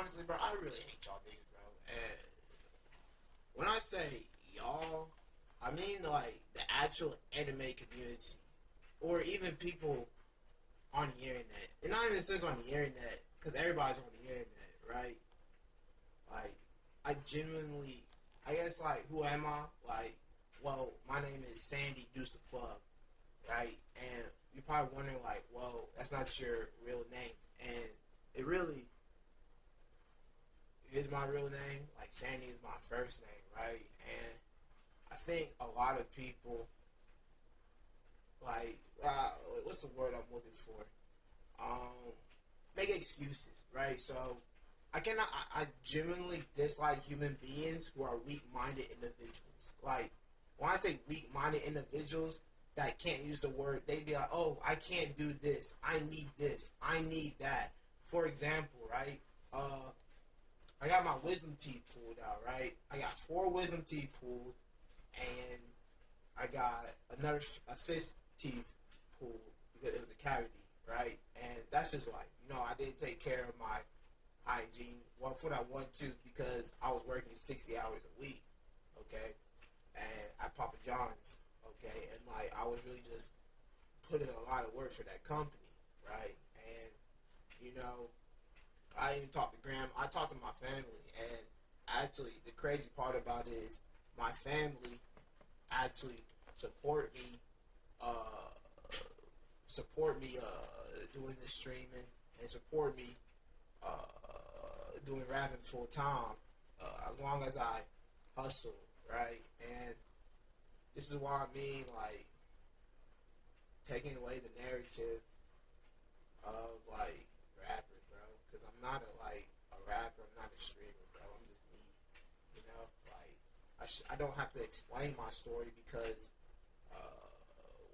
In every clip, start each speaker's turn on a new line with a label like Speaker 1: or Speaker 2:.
Speaker 1: honestly, bro, I really hate y'all niggas, bro. And when I say y'all, I mean like the actual anime community, or even people on the internet. And not even since on the internet, because everybody's on the internet, right? Like, I genuinely, I guess, like, who am I? Like, well, my name is Sandy Juice the Plug, right? And you're probably wondering, like, well, that's not your real name. And it really is my real name. Like, Sandy is my first name, right? And I think a lot of people, like, what's the word I'm looking for? Um, Make excuses, right? So I genuinely dislike human beings who are weak-minded individuals. Like, when I say weak-minded individuals that can't use the word, they be like, oh, I can't do this. I need this. I need that. For example, right? I got my wisdom teeth pulled out, right? I got 4 wisdom teeth pulled, and I got a fifth teeth pulled because it was a cavity, right? And that's just like, I didn't take care of my hygiene. Well, for that one tooth, because I was working 60 hours a week, okay, and at Papa John's, okay, and like I was really just putting a lot of work for that company, right? And you know, I even talked to Graham. I talked to my family, and actually, the crazy part about it is my family actually support me, uh, doing the streaming and support me doing rapping full time, as long as I hustle, right? And this is why I mean, like, taking away the narrative of like rappers, bro. Because I'm not a rapper. I'm not a streamer, bro. I'm just me. Like I don't have to explain my story because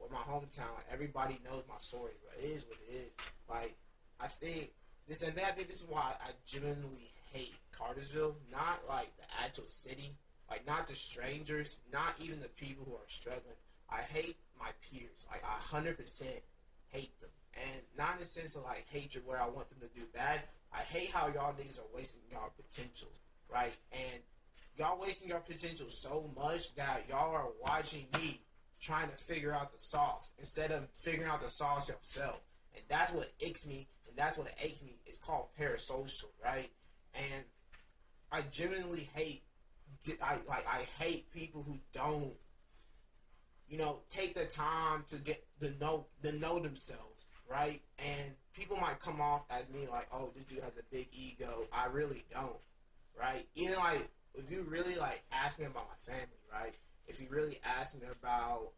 Speaker 1: with my hometown, everybody knows my story, but it is what it is. Like, I think I think this is why I genuinely hate Cartersville. Not like the actual city, like not the strangers, not even the people who are struggling. I hate my peers. Like, I 100% hate them, and not in the sense of like hatred where I want them to do bad. I hate how y'all niggas are wasting y'all potential, right? And y'all wasting your potential so much that y'all are watching me trying to figure out the sauce instead of figuring out the sauce yourself. And that's what icks me, and that's what aches me. It's called parasocial, right? And I genuinely hate, I hate people who don't, take the time to get to know themselves, right? And people might come off as me like, oh, this dude has a big ego. I really don't, right? Even like if you really like ask me about my family, right? If you really ask me about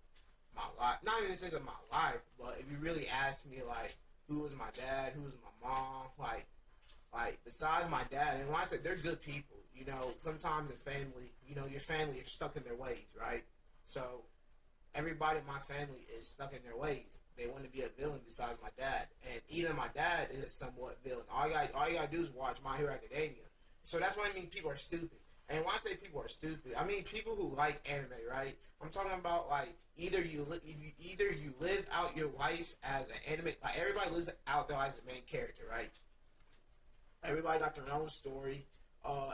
Speaker 1: my life, not even in the sense of my life, but if you really ask me like who was my dad, who was my mom, like besides my dad, and when I say they're good people, sometimes in family, your family is stuck in their ways, right? So everybody in my family is stuck in their ways. They want to be a villain besides my dad, and even my dad is a somewhat villain. All you gotta do is watch My Hero Academia. So that's what I mean. People are stupid. And when I say people are stupid, I mean people who like anime, right? I'm talking about like either you live out your life as an anime, like everybody lives out there as the main character, right? Everybody got their own story.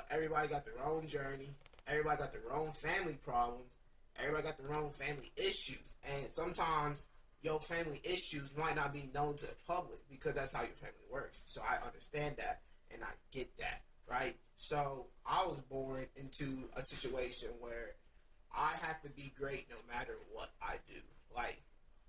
Speaker 1: Everybody got their own journey. Everybody got their own family problems. Everybody got their own family issues, and sometimes your family issues might not be known to the public because that's how your family works. So I understand that, and I get that, right? So I was born into a situation where I have to be great no matter what I do. Like,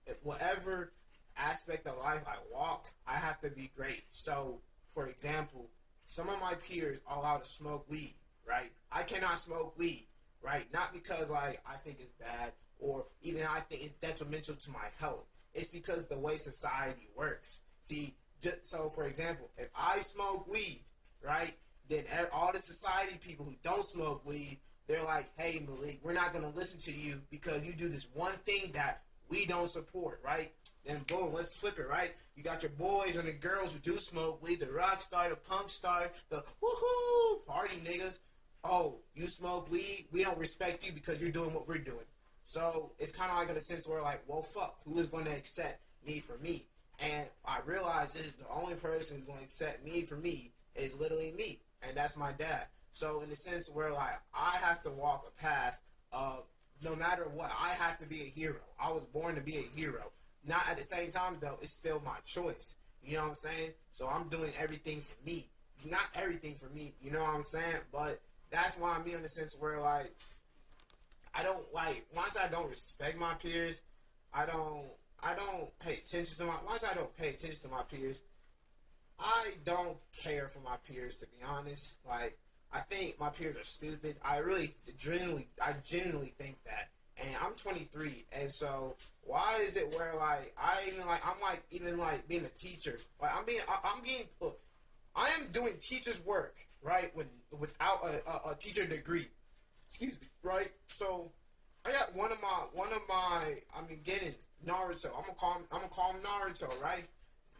Speaker 1: if whatever aspect of life I walk, I have to be great. So, for example, some of my peers are allowed to smoke weed, right? I cannot smoke weed, right? Not because like I think it's bad or even I think it's detrimental to my health. It's because the way society works. See, so for example, if I smoke weed, right, then all the society people who don't smoke weed, they're like, hey, Malik, we're not going to listen to you because you do this one thing that we don't support, right? Then boom, let's flip it, right? You got your boys and the girls who do smoke weed, the rock star, the punk star, the woohoo party niggas. Oh, you smoke weed? We don't respect you because you're doing what we're doing. So it's kind of like in a sense where like, well, fuck, who is going to accept me for me? And I realize is the only person who's going to accept me for me is literally me. and that's my dad. So in the sense where like I have to walk a path of no matter what, I have to be a hero. I was born to be a hero. Not at the same time though, it's still my choice. You know what I'm saying? So I'm doing everything for me. Not everything for me, you know what I'm saying? But that's why I'm in the sense where like I don't like once I don't respect my peers, I don't I don't pay attention to my once I don't pay attention to my peers, I don't care for my peers to be honest. Like I think my peers are stupid. I genuinely think that. And I'm 23, and so why is it where like I'm like even like being a teacher, like I'm being look, I am doing teacher's work right when without a teacher degree. Excuse me, right? So I got I mean getting Naruto. I'm gonna call him Naruto, right?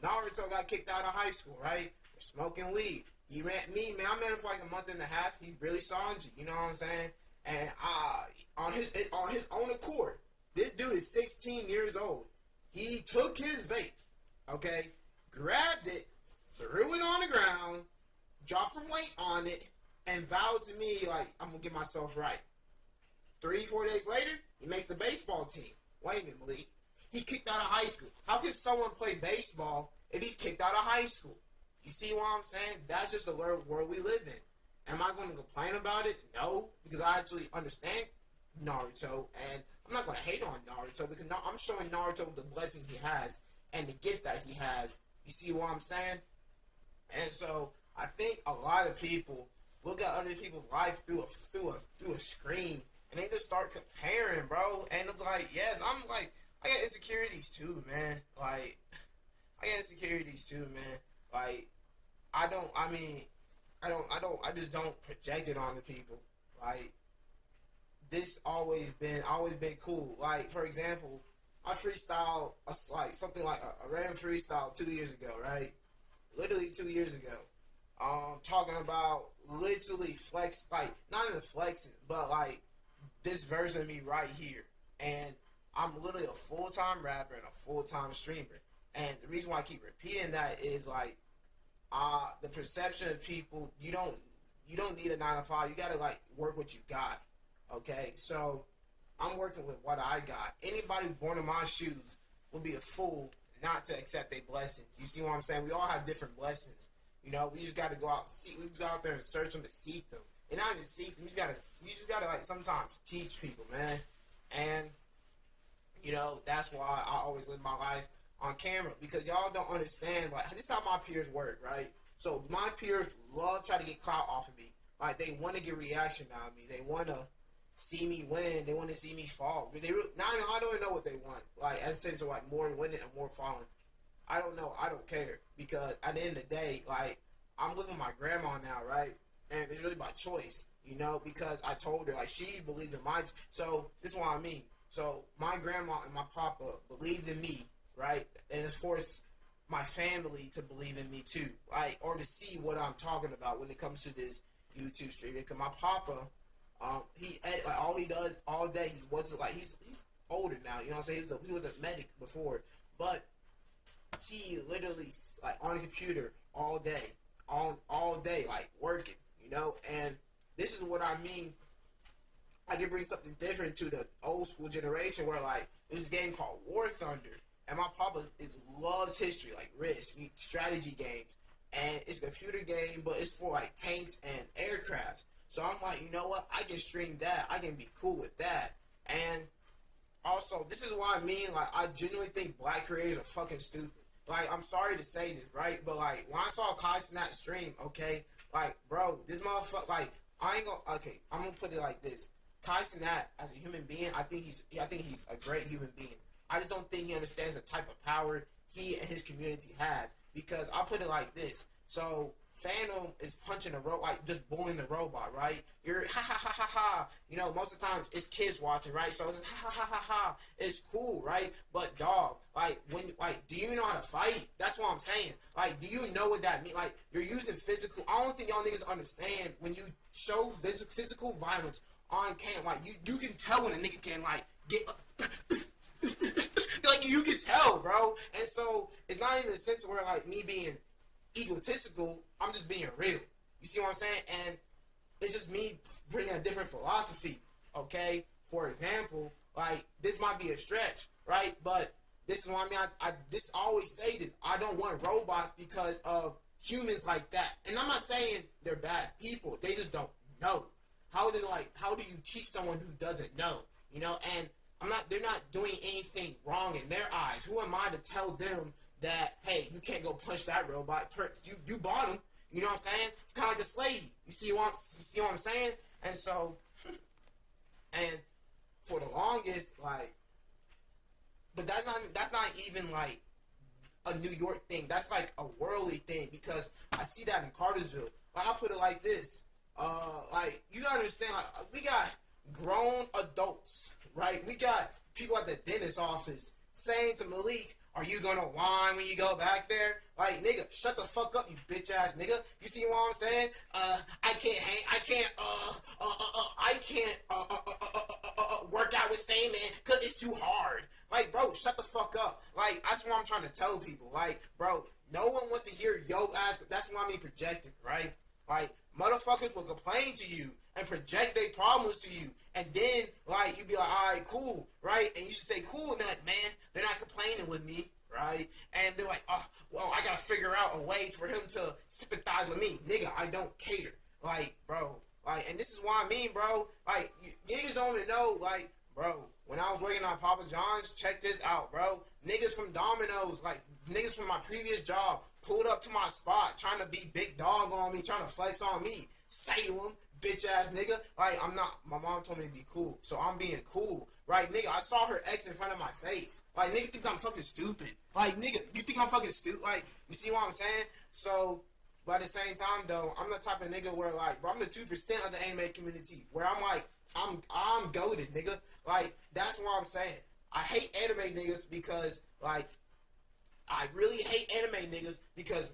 Speaker 1: Naruto got kicked out of high school, right? For smoking weed. He ran me, man. I met him for like a month and a half. He's really Sanji, you know what I'm saying? And on his own accord, this dude is 16 years old. He took his vape, okay, grabbed it, threw it on the ground, dropped some weight on it, and vowed to me like I'm gonna get myself right. 3, 4 days later, he makes the baseball team. Wait a minute, Malik. He kicked out of high school. How can someone play baseball if he's kicked out of high school? You see what I'm saying? That's just the world we live in. Am I going to complain about it? No, because I actually understand Naruto, and I'm not going to hate on Naruto because I'm showing Naruto the blessing he has and the gift that he has. You see what I'm saying? And so I think a lot of people look at other people's life through a screen, and they just start comparing, bro. And it's like, yes, I'm like, I got insecurities too, man. Like, I got insecurities too, man. Like, I just don't project it on the people. Like, this always been cool. Like, for example, I freestyle like something like a random freestyle 2 years ago, right? Literally 2 years ago. Talking about literally flex, like not even flexing, but like this version of me right here, and I'm literally a full time rapper and a full time streamer. And the reason why I keep repeating that is like, the perception of people, you don't need a 9 to 5. You gotta like work what you got. Okay, so I'm working with what I got. Anybody born in my shoes would be a fool not to accept their blessings. You see what I'm saying? We all have different blessings. You know, we just got to go out, see. We just go out there and search them and seek them. And not even seek them. You just gotta like sometimes teach people, man. And you know that's why I always live my life on camera, because y'all don't understand. Like, this is how my peers work, right? So my peers love try to get clout off of me. Like, they want to get reaction out of me. They want to see me win. They want to see me fall. But I don't even know what they want. Like, as a sense of like more winning and more falling. I don't know. I don't care, because at the end of the day, like, I'm living with my grandma now, right? And it's really by choice, you know, because I told her, like, she believed in my. So this is what I mean. So my grandma and my papa believed in me, right? And it's forced my family to believe in me too, like, or to see what I'm talking about when it comes to this YouTube streaming. Because my papa, he like all he does all day. He's older now, you know what I'm saying? He was a medic before, but he literally like on the computer all day, all day, like working, you know. And this is what I mean. I can bring something different to the old school generation, where like there's this game called War Thunder, and my papa loves history, like Risk, strategy games, and it's a computer game, but it's for like tanks and aircrafts. So I'm like, you know what? I can stream that. I can be cool with that. And also, this is what I mean. Like, I genuinely think black creators are fucking stupid. Like, I'm sorry to say this, right? But like, when I saw Kai Snap stream, okay, like, bro, this motherfucker, like, I ain't gonna. Okay, I'm gonna put it like this. Kai Cenat, as a human being, I think he's a great human being. I just don't think he understands the type of power he and his community has. Because I'll put it like this. So Phantom is punching a robot, like just bullying the robot, right? You're ha ha ha ha ha. You know, most of the times it's kids watching, right? So it's ha ha ha ha ha. It's cool, right? But dog, like do you know how to fight? That's what I'm saying. Like, do you know what that means? Like, you're using physical. I don't think y'all niggas understand when you show physical violence on cam. Like, you can tell when a nigga can like get like, you can tell, bro. And so it's not even a sense where like me being egotistical. I'm just being real. You see what I'm saying? And it's just me bringing a different philosophy. Okay, for example, like this might be a stretch, right? But this is why I always say this. I don't want robots because of humans like that. And I'm not saying they're bad people. They just don't know. How do you teach someone who doesn't know? You know, and they're not doing anything wrong in their eyes. Who am I to tell them that, hey, you can't go punch that robot? You bought him. You know what I'm saying? It's kind of like a slave. You see what I'm saying? And so, and for the longest, like, but that's not even like a New York thing. That's like a worldly thing because I see that in Cartersville. Like, I'll put it like this. Like, you gotta understand, like, we got grown adults, right? We got people at the dentist office saying to Malik, are you gonna whine when you go back there? Like, nigga, shut the fuck up, you bitch ass nigga. You see what I'm saying? I can't work out with same man cause it's too hard. Like, bro, shut the fuck up. Like, that's what I'm trying to tell people. Like, bro, no one wants to hear yo ass. That's what I mean projecting, right? Like, motherfuckers will complain to you and project their problems to you. And then, like, you be like, all right, cool, right? And you say cool, and they're like, man, they're not complaining with me, right? And they're like, oh, well, I gotta figure out a way for him to sympathize with me. Nigga, I don't care. Like, bro, like, and this is what I mean, bro. Like, niggas don't even know, like, bro, when I was working on Papa John's, check this out, bro. Niggas from Domino's, like, niggas from my previous job, pulled up to my spot, trying to be big dog on me, trying to flex on me. Salem, bitch ass nigga. Like, I'm not, my mom told me to be cool, so I'm being cool, right? Nigga, I saw her ex in front of my face. Like, nigga thinks I'm fucking stupid. Like, nigga, you think I'm fucking stupid? Like, you see what I'm saying? So, but at the same time, though, I'm the type of nigga where, like, bro, I'm the 2% of the anime community, where I'm like, I'm goated, nigga. Like, that's what I'm saying. I hate anime niggas because, like, I really hate anime niggas because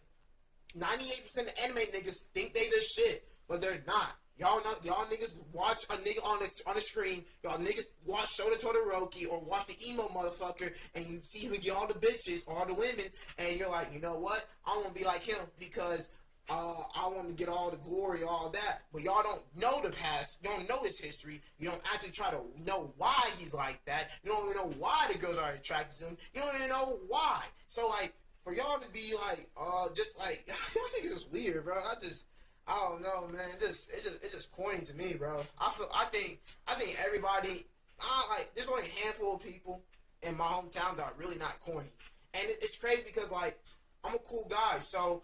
Speaker 1: 98% of anime niggas think they the shit, but they're not. Y'all niggas watch a nigga on the screen. Y'all niggas watch Shota Todoroki or watch the emo motherfucker, and you see him get all the bitches, all the women, and you're like, you know what? I want to be like him because I want to get all the glory, all that. But y'all don't know the past. You don't know his history. You don't actually try to know why he's like that. You don't even know why the girls are attracted to him. You don't even know why. So, like, for y'all to be like, just like, y'all think this is weird, bro. I don't know, man. It's just corny to me, bro. I think everybody, like, there's only a handful of people in my hometown that are really not corny, and it's crazy because, like, I'm a cool guy. So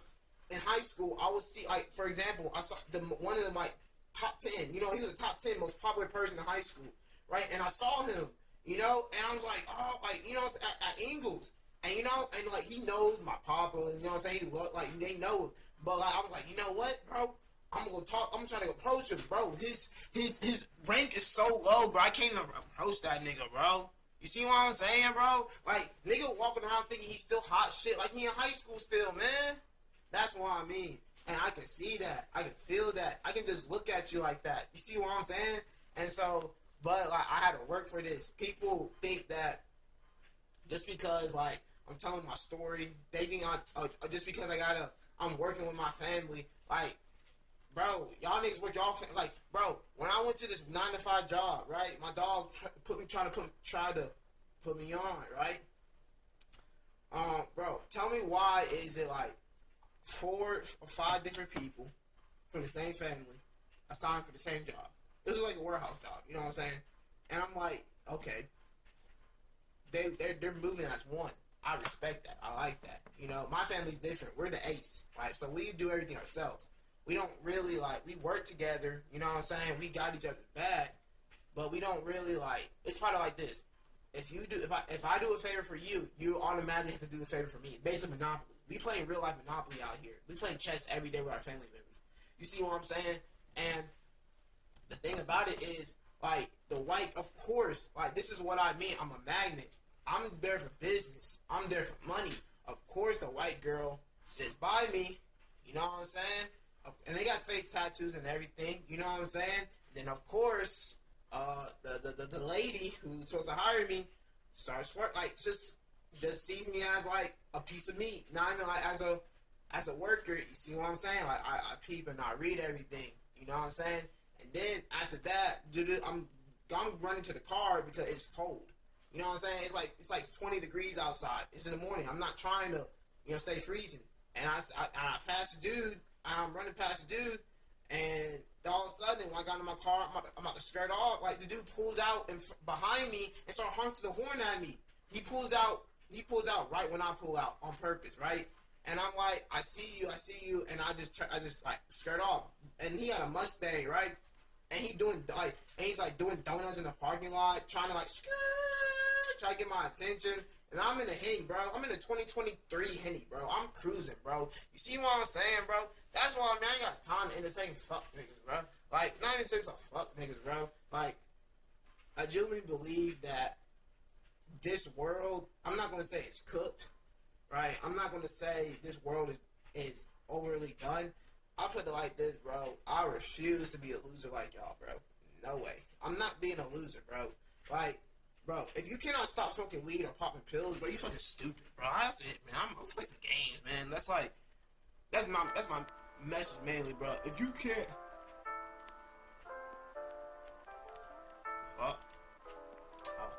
Speaker 1: in high school, I would see, like, for example, I saw one of the, like, top 10. You know, he was the top 10 most popular person in high school, right? And I saw him, you know, and I was like, oh, like, you know, at Ingles. And, you know, and, like, he knows my papa, and, you know what I'm saying? He look like, they know him. But, like, I was like, you know what, bro? I'm gonna go talk. I'm trying to approach him, bro. His rank is so low, bro. I can't even approach that nigga, bro. You see what I'm saying, bro? Like, nigga walking around thinking he's still hot shit, like he in high school still, man. That's what I mean. And I can see that. I can feel that. I can just look at you like that. You see what I'm saying? And so, but, like, I had to work for this. People think that just because, like, I'm telling my story, they think just because I'm working with my family, like, bro, y'all niggas work y'all like, bro. When I went to this 9 to 5 job, right? My dog tried to put me on, right? Bro, tell me why is it like 4 or 5 different people from the same family assigned for the same job? This is like a warehouse job, you know what I'm saying? And I'm like, okay, they're moving as one. I respect that. I like that. You know, my family's different. We're the ace, right? So we do everything ourselves. We don't really, like, we work together, you know what I'm saying? We got each other's back, but we don't really, like, it's kind of like this. If I do a favor for you, you automatically have to do a favor for me. Basically, Monopoly. We playing real life Monopoly out here. We playing chess every day with our family members. You see what I'm saying? And the thing about it is, like, the white, of course, like, this is what I mean. I'm a magnet. I'm there for business. I'm there for money. Of course, the white girl sits by me. You know what I'm saying? And they got face tattoos and everything. You know what I'm saying? Then, of course, the lady who's supposed to hire me starts like just sees me as like a piece of meat. Not even like as a as a worker, you see what I'm saying? Like I peep and I read everything. You know what I'm saying? And then after that, dude, I'm running to the car because it's cold. You know what I'm saying? It's like 20 degrees outside. It's in the morning. I'm not trying to stay freezing. And I pass the dude. I'm running past the dude, and all of a sudden, when I got in my car, I'm about to skirt off. Like the dude pulls out behind me and start honking the horn at me. He pulls out. He pulls out right when I pull out on purpose, right? And I'm like, I see you, and I just like skirt off. And he had a Mustang, right? And he's like doing donuts in the parking lot, trying to like try to get my attention. And I'm in a Henny, bro. I'm in a 2023 Henny, bro. I'm cruising, bro. You see what I'm saying, bro? That's why, man, I ain't got time to entertain fuck niggas, bro. Like, 96 of fuck niggas, bro. Like, I genuinely believe that this world, I'm not going to say it's cooked, right? I'm not going to say this world is overly done. I'll put it like this, bro. I refuse to be a loser like y'all, bro. No way. I'm not being a loser, bro. Like, bro, if you cannot stop smoking weed or popping pills, bro, you fucking stupid, bro. That's it, man. I'm playing some games, man. That's my message mainly, bro. If you can't, fuck, oh.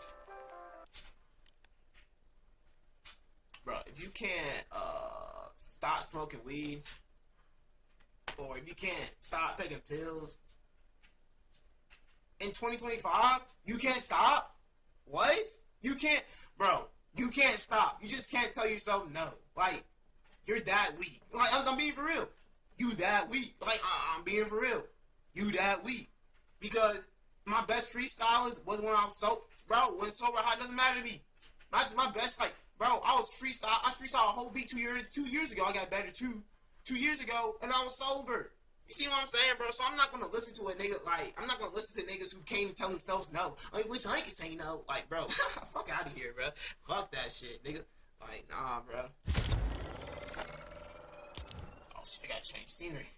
Speaker 1: Bro, if you can't stop smoking weed, or if you can't stop taking pills in 2025, you can't stop. What? You can't, bro. You can't stop. You just can't tell yourself no. Like, you're that weak. Like, I'm being for real. You that weak. Like, I'm being for real. You that weak. Because my best freestylers was when I was so, bro, when sober high doesn't matter to me. My best, like, bro, I freestyled a whole beat 2 years ago. I got better 2 years ago, and I was sober. You see what I'm saying, bro? So I'm not gonna listen to a nigga, like, I'm not gonna listen to niggas who can't even tell themselves no. Like, wish I could say no. Like, bro, fuck out of here, bro. Fuck that shit, nigga. Like, nah, bro. Oh shit, I gotta change scenery.